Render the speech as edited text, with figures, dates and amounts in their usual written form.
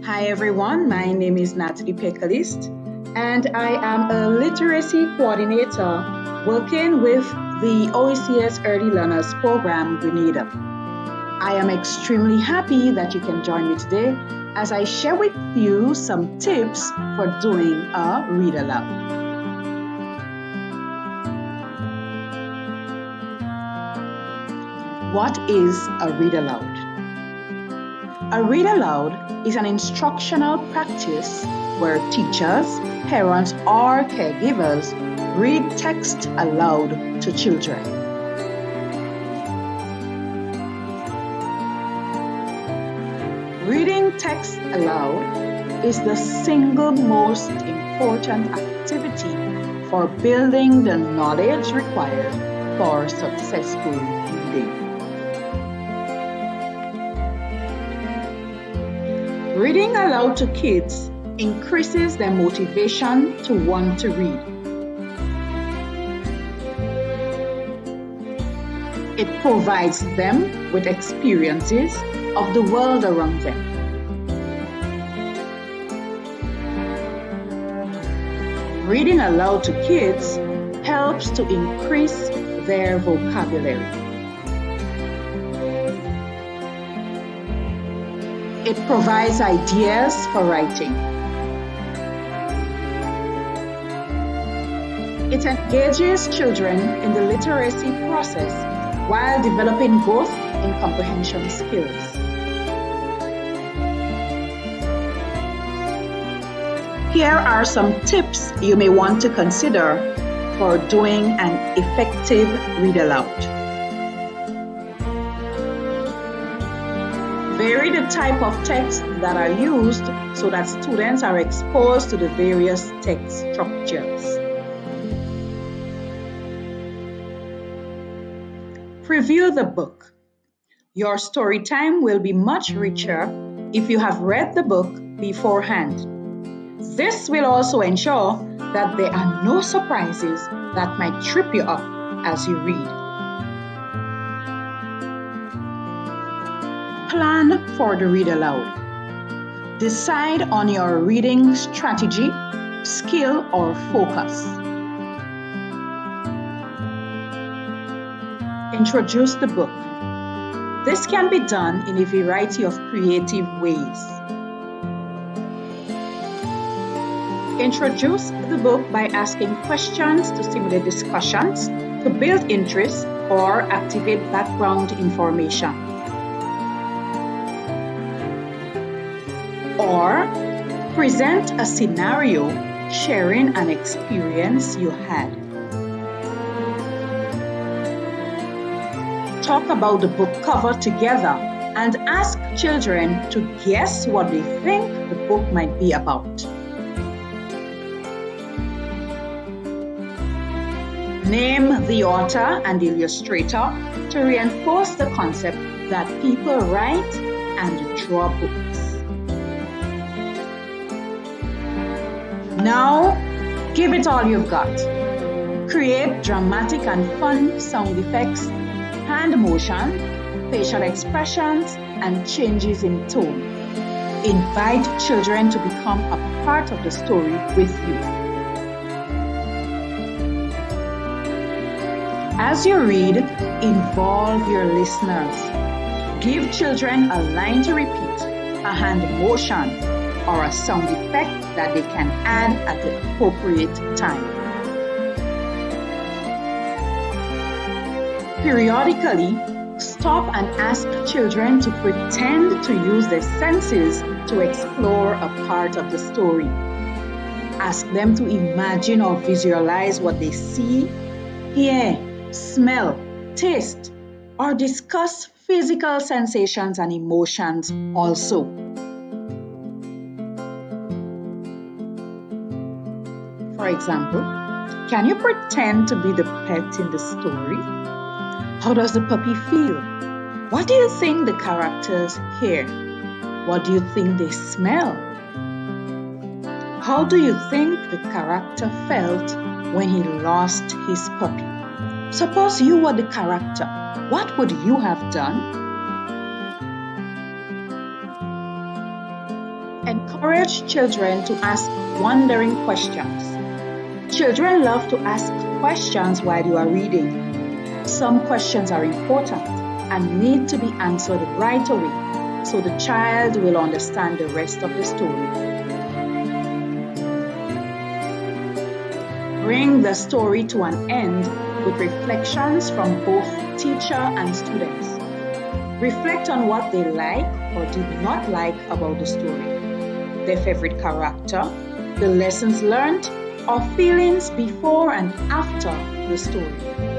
Hi everyone, my name is Natalie Pierre-Calliste and I am a literacy coordinator working with the OECS Early Learners Program, Grenada. I am extremely happy that you can join me today as I share with you some tips for doing a read aloud. What is a read aloud? A read aloud is an instructional practice where teachers, parents, or caregivers read text aloud to children. Reading text aloud is the single most important activity for building the knowledge required for successful reading. Reading aloud to kids increases their motivation to want to read. It provides them with experiences of the world around them. Reading aloud to kids helps to increase their vocabulary. It provides ideas for writing. It engages children in the literacy process while developing growth in comprehension skills. Here are some tips you may want to consider for doing an effective read aloud. Vary the type of text that are used so that students are exposed to the various text structures. Preview the book. Your story time will be much richer if you have read the book beforehand. This will also ensure that there are no surprises that might trip you up as you read. Plan for the read aloud. Decide on your reading strategy, skill, or focus. Introduce the book. This can be done in a variety of creative ways. Introduce the book by asking questions to stimulate discussions, to build interest, or activate background information. Or present a scenario sharing an experience you had. Talk about the book cover together and ask children to guess what they think the book might be about. Name the author and the illustrator to reinforce the concept that people write and draw books. Now, give it all you've got. Create dramatic and fun sound effects, hand motion, facial expressions, and changes in tone. Invite children to become a part of the story with you. As you read, involve your listeners. Give children a line to repeat, a hand motion, or a sound effect that they can add at the appropriate time. Periodically, stop and ask children to pretend to use their senses to explore a part of the story. Ask them to imagine or visualize what they see, hear, smell, taste, or discuss physical sensations and emotions also. For example, can you pretend to be the pet in the story? How does the puppy feel? What do you think the characters hear? What do you think they smell? How do you think the character felt when he lost his puppy? Suppose you were the character. What would you have done? Encourage children to ask wondering questions. Children love to ask questions while you are reading. Some questions are important and need to be answered right away so the child will understand the rest of the story. Bring the story to an end with reflections from both teacher and students. Reflect on what they like or did not like about the story, their favorite character, the lessons learned, or feelings before and after the story.